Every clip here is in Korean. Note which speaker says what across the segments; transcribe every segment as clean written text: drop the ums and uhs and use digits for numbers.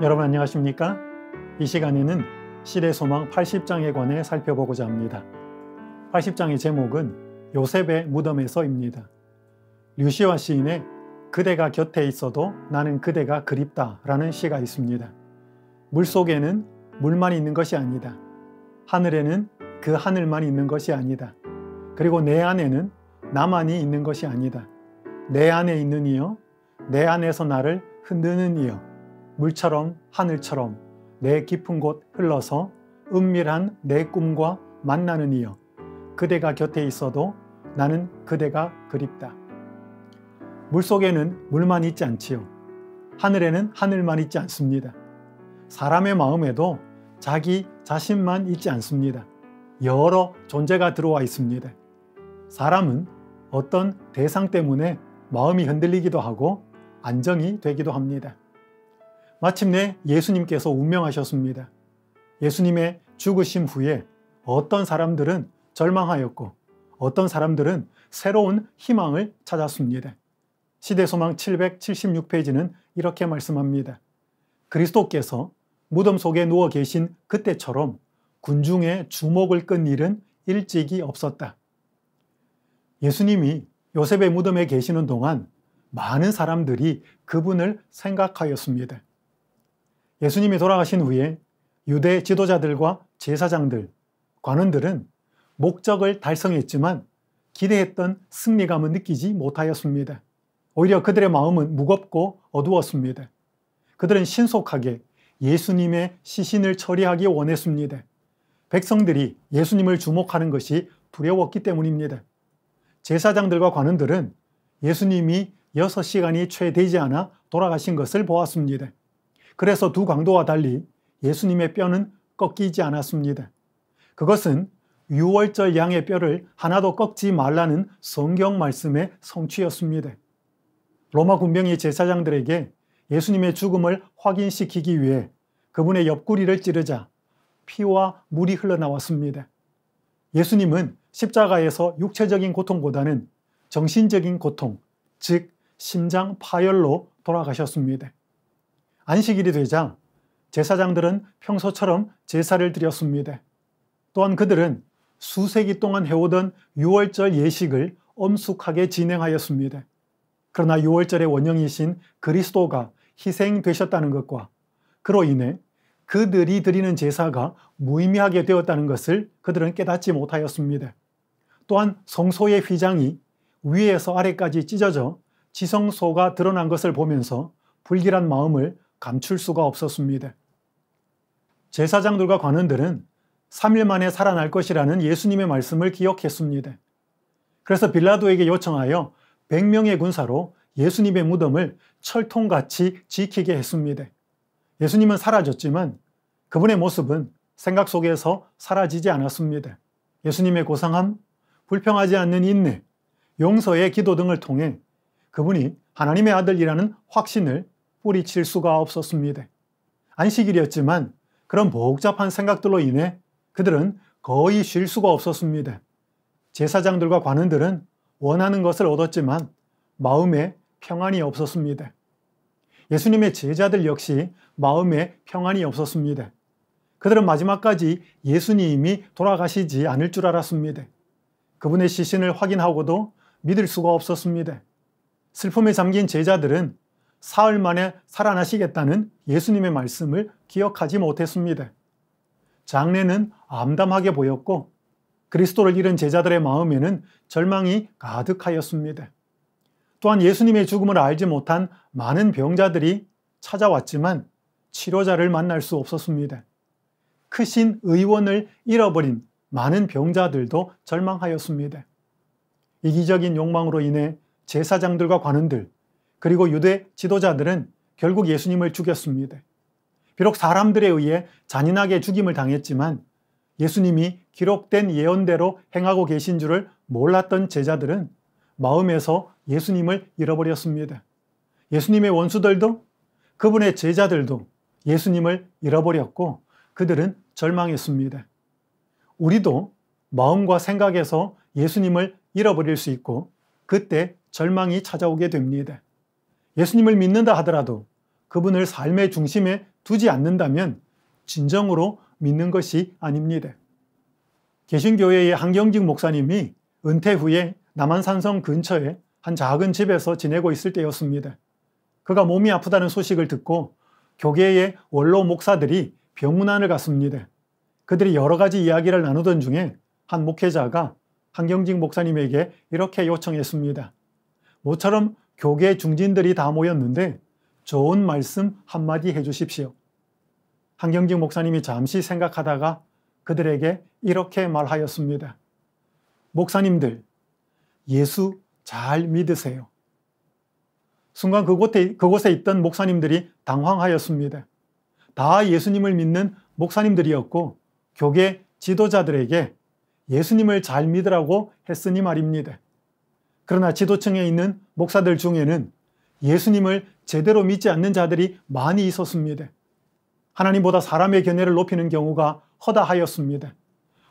Speaker 1: 여러분 안녕하십니까? 이 시간에는 시대소망 80장에 관해 살펴보고자 합니다. 80장의 제목은 요셉의 무덤에서입니다. 류시와 시인의 그대가 곁에 있어도 나는 그대가 그립다 라는 시가 있습니다. 물속에는 물만 있는 것이 아니다. 하늘에는 그 하늘만 있는 것이 아니다. 그리고 내 안에는 나만이 있는 것이 아니다. 내 안에 있는 이여, 내 안에서 나를 흔드는 이여, 물처럼 하늘처럼 내 깊은 곳 흘러서 은밀한 내 꿈과 만나는 이여, 그대가 곁에 있어도 나는 그대가 그립다. 물속에는 물만 있지 않지요. 하늘에는 하늘만 있지 않습니다. 사람의 마음에도 자기 자신만 있지 않습니다. 여러 존재가 들어와 있습니다. 사람은 어떤 대상 때문에 마음이 흔들리기도 하고 안정이 되기도 합니다. 마침내 예수님께서 운명하셨습니다. 예수님의 죽으심 후에 어떤 사람들은 절망하였고 어떤 사람들은 새로운 희망을 찾았습니다. 시대소망 776페이지는 이렇게 말씀합니다. 그리스도께서 무덤 속에 누워 계신 그때처럼 군중의 주목을 끈 일은 일찍이 없었다. 예수님이 요셉의 무덤에 계시는 동안 많은 사람들이 그분을 생각하였습니다. 예수님이 돌아가신 후에 유대 지도자들과 제사장들, 관원들은 목적을 달성했지만 기대했던 승리감은 느끼지 못하였습니다. 오히려 그들의 마음은 무겁고 어두웠습니다. 그들은 신속하게 예수님의 시신을 처리하기 원했습니다. 백성들이 예수님을 주목하는 것이 두려웠기 때문입니다. 제사장들과 관원들은 예수님이 6시간이 채 되지 않아 돌아가신 것을 보았습니다. 그래서 두 강도와 달리 예수님의 뼈는 꺾이지 않았습니다. 그것은 유월절 양의 뼈를 하나도 꺾지 말라는 성경 말씀의 성취였습니다. 로마 군병이 제사장들에게 예수님의 죽음을 확인시키기 위해 그분의 옆구리를 찌르자 피와 물이 흘러나왔습니다. 예수님은 십자가에서 육체적인 고통보다는 정신적인 고통, 즉 심장 파열로 돌아가셨습니다. 안식일이 되자 제사장들은 평소처럼 제사를 드렸습니다. 또한 그들은 수세기 동안 해오던 유월절 예식을 엄숙하게 진행하였습니다. 그러나 유월절의 원형이신 그리스도가 희생되셨다는 것과 그로 인해 그들이 드리는 제사가 무의미하게 되었다는 것을 그들은 깨닫지 못하였습니다. 또한 성소의 휘장이 위에서 아래까지 찢어져 지성소가 드러난 것을 보면서 불길한 마음을 감출 수가 없었습니다. 제사장들과 관원들은 3일 만에 살아날 것이라는 예수님의 말씀을 기억했습니다. 그래서 빌라도에게 요청하여 100명의 군사로 예수님의 무덤을 철통같이 지키게 했습니다. 예수님은 사라졌지만 그분의 모습은 생각 속에서 사라지지 않았습니다. 예수님의 고상함, 불평하지 않는 인내, 용서의 기도 등을 통해 그분이 하나님의 아들이라는 확신을 뿌리칠 수가 없었습니다. 안식일이었지만 그런 복잡한 생각들로 인해 그들은 거의 쉴 수가 없었습니다. 제사장들과 관원들은 원하는 것을 얻었지만 마음에 평안이 없었습니다. 예수님의 제자들 역시 마음에 평안이 없었습니다. 그들은 마지막까지 예수님이 돌아가시지 않을 줄 알았습니다. 그분의 시신을 확인하고도 믿을 수가 없었습니다. 슬픔에 잠긴 제자들은 사흘 만에 살아나시겠다는 예수님의 말씀을 기억하지 못했습니다. 장례는 암담하게 보였고 그리스도를 잃은 제자들의 마음에는 절망이 가득하였습니다. 또한 예수님의 죽음을 알지 못한 많은 병자들이 찾아왔지만 치료자를 만날 수 없었습니다. 크신 의원을 잃어버린 많은 병자들도 절망하였습니다. 이기적인 욕망으로 인해 제사장들과 관원들 그리고 유대 지도자들은 결국 예수님을 죽였습니다. 비록 사람들에 의해 잔인하게 죽임을 당했지만 예수님이 기록된 예언대로 행하고 계신 줄을 몰랐던 제자들은 마음에서 예수님을 잃어버렸습니다. 예수님의 원수들도 그분의 제자들도 예수님을 잃어버렸고 그들은 절망했습니다. 우리도 마음과 생각에서 예수님을 잃어버릴 수 있고 그때 절망이 찾아오게 됩니다. 예수님을 믿는다 하더라도 그분을 삶의 중심에 두지 않는다면 진정으로 믿는 것이 아닙니다. 개신교회의 한경직 목사님이 은퇴 후에 남한산성 근처에 한 작은 집에서 지내고 있을 때였습니다. 그가 몸이 아프다는 소식을 듣고 교계의 원로 목사들이 병문안을 갔습니다. 그들이 여러 가지 이야기를 나누던 중에 한 목회자가 한경직 목사님에게 이렇게 요청했습니다. 모처럼 교계 중진들이 다 모였는데 좋은 말씀 한마디 해주십시오. 한경직 목사님이 잠시 생각하다가 그들에게 이렇게 말하였습니다. 목사님들, 예수 잘 믿으세요. 순간 그곳에 있던 목사님들이 당황하였습니다. 다 예수님을 믿는 목사님들이었고 교계 지도자들에게 예수님을 잘 믿으라고 했으니 말입니다. 그러나 지도층에 있는 목사들 중에는 예수님을 제대로 믿지 않는 자들이 많이 있었습니다. 하나님보다 사람의 견해를 높이는 경우가 허다하였습니다.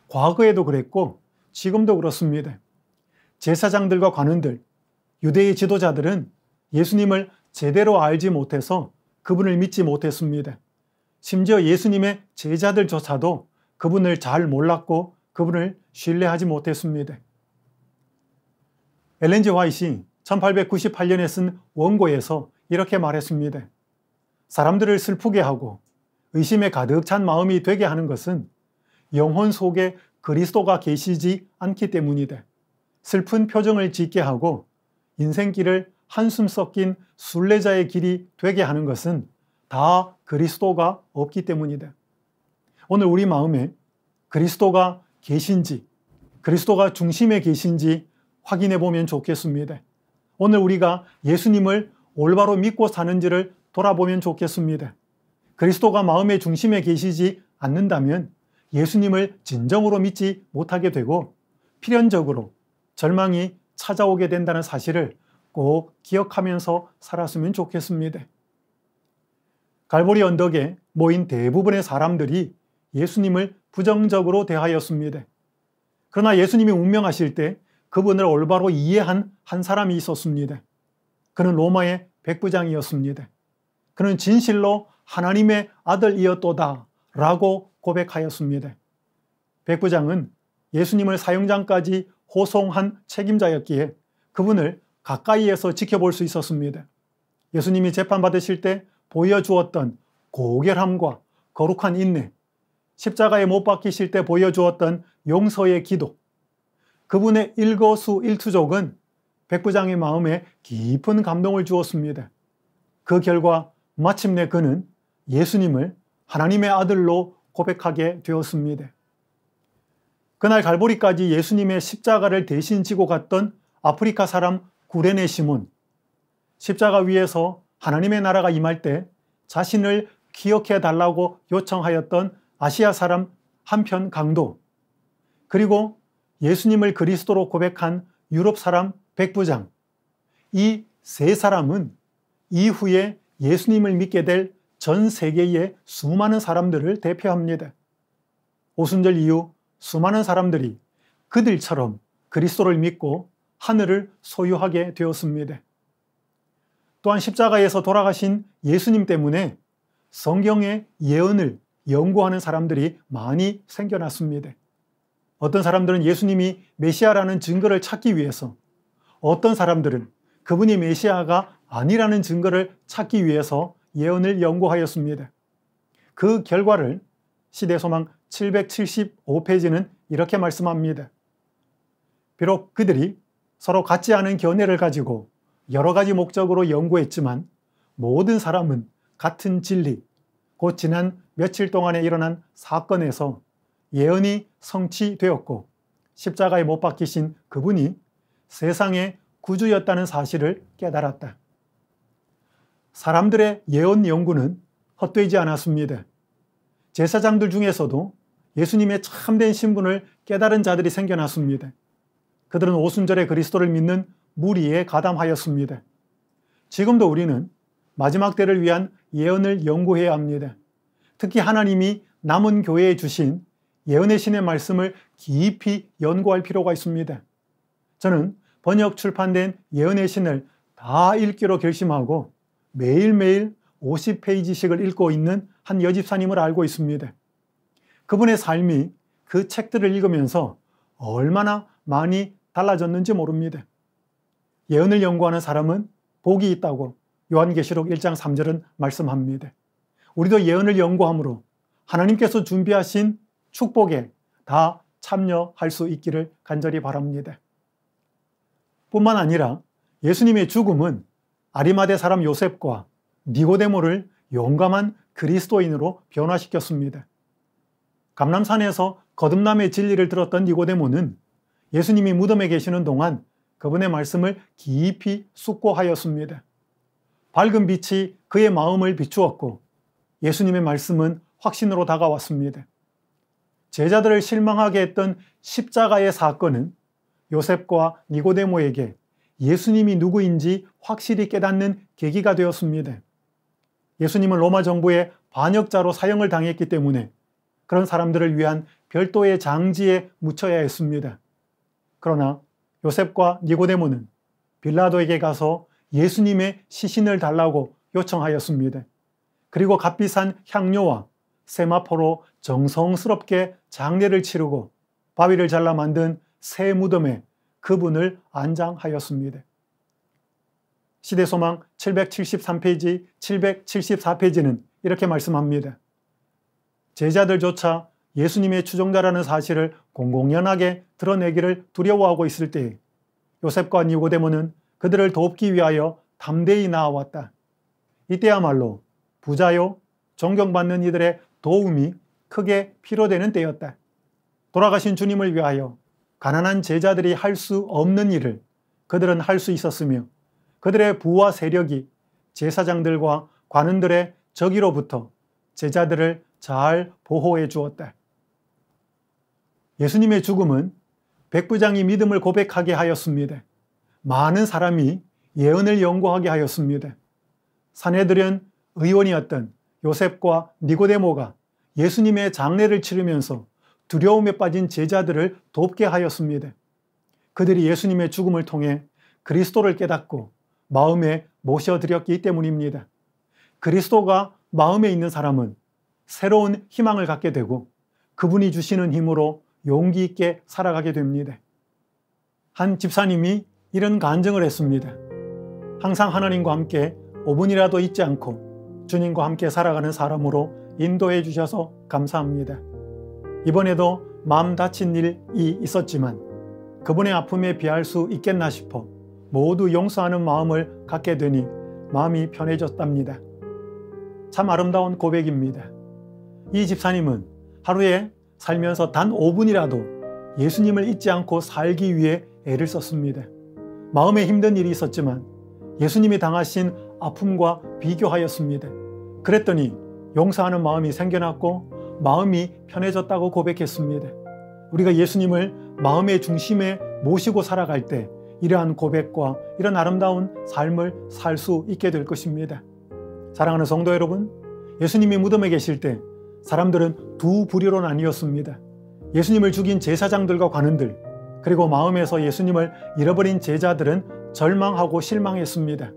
Speaker 1: 과거에도 그랬고 지금도 그렇습니다. 제사장들과 관원들, 유대의 지도자들은 예수님을 제대로 알지 못해서 그분을 믿지 못했습니다. 심지어 예수님의 제자들조차도 그분을 잘 몰랐고 그분을 신뢰하지 못했습니다. 엘렌 G 화이트이 1898년에 쓴 원고에서 이렇게 말했습니다. 사람들을 슬프게 하고 의심에 가득 찬 마음이 되게 하는 것은 영혼 속에 그리스도가 계시지 않기 때문이다. 슬픈 표정을 짓게 하고 인생길을 한숨 섞인 순례자의 길이 되게 하는 것은 다 그리스도가 없기 때문이다. 오늘 우리 마음에 그리스도가 계신지, 그리스도가 중심에 계신지 확인해 보면 좋겠습니다. 오늘 우리가 예수님을 올바로 믿고 사는지를 돌아보면 좋겠습니다. 그리스도가 마음의 중심에 계시지 않는다면 예수님을 진정으로 믿지 못하게 되고 필연적으로 절망이 찾아오게 된다는 사실을 꼭 기억하면서 살았으면 좋겠습니다. 갈보리 언덕에 모인 대부분의 사람들이 예수님을 부정적으로 대하였습니다. 그러나 예수님이 운명하실 때 그분을 올바로 이해한 한 사람이 있었습니다. 그는 로마의 백부장이었습니다. 그는 진실로 하나님의 아들이었도다 라고 고백하였습니다. 백부장은 예수님을 사형장까지 호송한 책임자였기에 그분을 가까이에서 지켜볼 수 있었습니다. 예수님이 재판받으실 때 보여주었던 고결함과 거룩한 인내, 십자가에 못 박히실 때 보여주었던 용서의 기도, 그분의 일거수일투족은 백부장의 마음에 깊은 감동을 주었습니다. 그 결과 마침내 그는 예수님을 하나님의 아들로 고백하게 되었습니다. 그날 갈보리까지 예수님의 십자가를 대신 지고 갔던 아프리카 사람 구레네 시몬, 십자가 위에서 하나님의 나라가 임할 때 자신을 기억해 달라고 요청하였던 아시아 사람 한편 강도, 그리고 예수님을 그리스도로 고백한 유럽 사람 백부장, 이 세 사람은 이후에 예수님을 믿게 될 전 세계의 수많은 사람들을 대표합니다. 오순절 이후 수많은 사람들이 그들처럼 그리스도를 믿고 하늘을 소유하게 되었습니다. 또한 십자가에서 돌아가신 예수님 때문에 성경의 예언을 연구하는 사람들이 많이 생겨났습니다. 어떤 사람들은 예수님이 메시아라는 증거를 찾기 위해서, 어떤 사람들은 그분이 메시아가 아니라는 증거를 찾기 위해서 예언을 연구하였습니다. 그 결과를 시대소망 775페이지는 이렇게 말씀합니다. 비록 그들이 서로 같지 않은 견해를 가지고 여러 가지 목적으로 연구했지만 모든 사람은 같은 진리, 곧 지난 며칠 동안에 일어난 사건에서 예언이 성취되었고 십자가에 못 박히신 그분이 세상의 구주였다는 사실을 깨달았다. 사람들의 예언 연구는 헛되지 않았습니다. 제사장들 중에서도 예수님의 참된 신분을 깨달은 자들이 생겨났습니다. 그들은 오순절에 그리스도를 믿는 무리에 가담하였습니다. 지금도 우리는 마지막 때를 위한 예언을 연구해야 합니다. 특히 하나님이 남은 교회에 주신 예언의 신의 말씀을 깊이 연구할 필요가 있습니다. 저는 번역 출판된 예언의 신을 다 읽기로 결심하고 매일매일 50페이지씩을 읽고 있는 한 여집사님을 알고 있습니다. 그분의 삶이 그 책들을 읽으면서 얼마나 많이 달라졌는지 모릅니다. 예언을 연구하는 사람은 복이 있다고 요한계시록 1장 3절은 말씀합니다. 우리도 예언을 연구함으로 하나님께서 준비하신 축복에 다 참여할 수 있기를 간절히 바랍니다. 뿐만 아니라 예수님의 죽음은 아리마대 사람 요셉과 니고데모를 용감한 그리스도인으로 변화시켰습니다. 감람산에서 거듭남의 진리를 들었던 니고데모는 예수님이 무덤에 계시는 동안 그분의 말씀을 깊이 숙고하였습니다. 밝은 빛이 그의 마음을 비추었고 예수님의 말씀은 확신으로 다가왔습니다. 제자들을 실망하게 했던 십자가의 사건은 요셉과 니고데모에게 예수님이 누구인지 확실히 깨닫는 계기가 되었습니다. 예수님은 로마 정부의 반역자로 사형을 당했기 때문에 그런 사람들을 위한 별도의 장지에 묻혀야 했습니다. 그러나 요셉과 니고데모는 빌라도에게 가서 예수님의 시신을 달라고 요청하였습니다. 그리고 값비싼 향료와 세마포로 정성스럽게 장례를 치르고 바위를 잘라 만든 새 무덤에 그분을 안장하였습니다. 시대소망 773페이지, 774페이지는 이렇게 말씀합니다. 제자들조차 예수님의 추종자라는 사실을 공공연하게 드러내기를 두려워하고 있을 때에 요셉과 니고데모는 그들을 돕기 위하여 담대히 나아왔다. 이때야말로 부자요, 존경받는 이들의 도움이 크게 필요되는 때였다. 돌아가신 주님을 위하여 가난한 제자들이 할 수 없는 일을 그들은 할 수 있었으며 그들의 부와 세력이 제사장들과 관원들의 적의로부터 제자들을 잘 보호해 주었다. 예수님의 죽음은 백부장이 믿음을 고백하게 하였습니다. 많은 사람이 예언을 연구하게 하였습니다. 산헤드린 의원이었던 요셉과 니고데모가 예수님의 장례를 치르면서 두려움에 빠진 제자들을 돕게 하였습니다. 그들이 예수님의 죽음을 통해 그리스도를 깨닫고 마음에 모셔드렸기 때문입니다. 그리스도가 마음에 있는 사람은 새로운 희망을 갖게 되고 그분이 주시는 힘으로 용기 있게 살아가게 됩니다. 한 집사님이 이런 간증을 했습니다. 항상 하나님과 함께 5분이라도 잊지 않고 주님과 함께 살아가는 사람으로 인도해 주셔서 감사합니다. 이번에도 마음 다친 일이 있었지만 그분의 아픔에 비할 수 있겠나 싶어 모두 용서하는 마음을 갖게 되니 마음이 편해졌답니다. 참 아름다운 고백입니다. 이 집사님은 하루에 살면서 단 5분이라도 예수님을 잊지 않고 살기 위해 애를 썼습니다. 마음에 힘든 일이 있었지만 예수님이 당하신 아픔과 비교하였습니다. 그랬더니 용서하는 마음이 생겨났고 마음이 편해졌다고 고백했습니다. 우리가 예수님을 마음의 중심에 모시고 살아갈 때 이러한 고백과 이런 아름다운 삶을 살 수 있게 될 것입니다. 사랑하는 성도 여러분, 예수님이 무덤에 계실 때 사람들은 두 부류로 나뉘었습니다. 예수님을 죽인 제사장들과 관원들, 그리고 마음에서 예수님을 잃어버린 제자들은 절망하고 실망했습니다.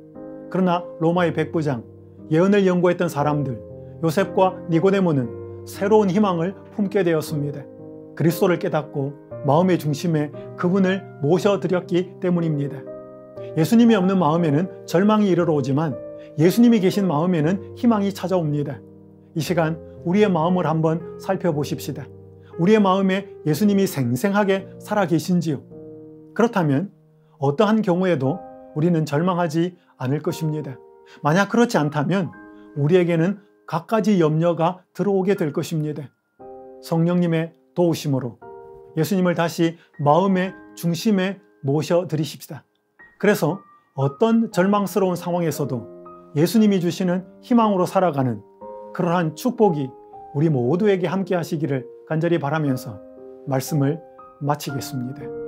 Speaker 1: 그러나 로마의 백부장, 예언을 연구했던 사람들, 요셉과 니고데모는 새로운 희망을 품게 되었습니다. 그리스도를 깨닫고 마음의 중심에 그분을 모셔드렸기 때문입니다. 예수님이 없는 마음에는 절망이 이르러 오지만 예수님이 계신 마음에는 희망이 찾아옵니다. 이 시간 우리의 마음을 한번 살펴보십시다. 우리의 마음에 예수님이 생생하게 살아계신지요? 그렇다면 어떠한 경우에도 우리는 절망하지 않을 것입니다. 만약 그렇지 않다면 우리에게는 갖가지 염려가 들어오게 될 것입니다. 성령님의 도우심으로 예수님을 다시 마음의 중심에 모셔드리십시다. 그래서 어떤 절망스러운 상황에서도 예수님이 주시는 희망으로 살아가는 그러한 축복이 우리 모두에게 함께 하시기를 간절히 바라면서 말씀을 마치겠습니다.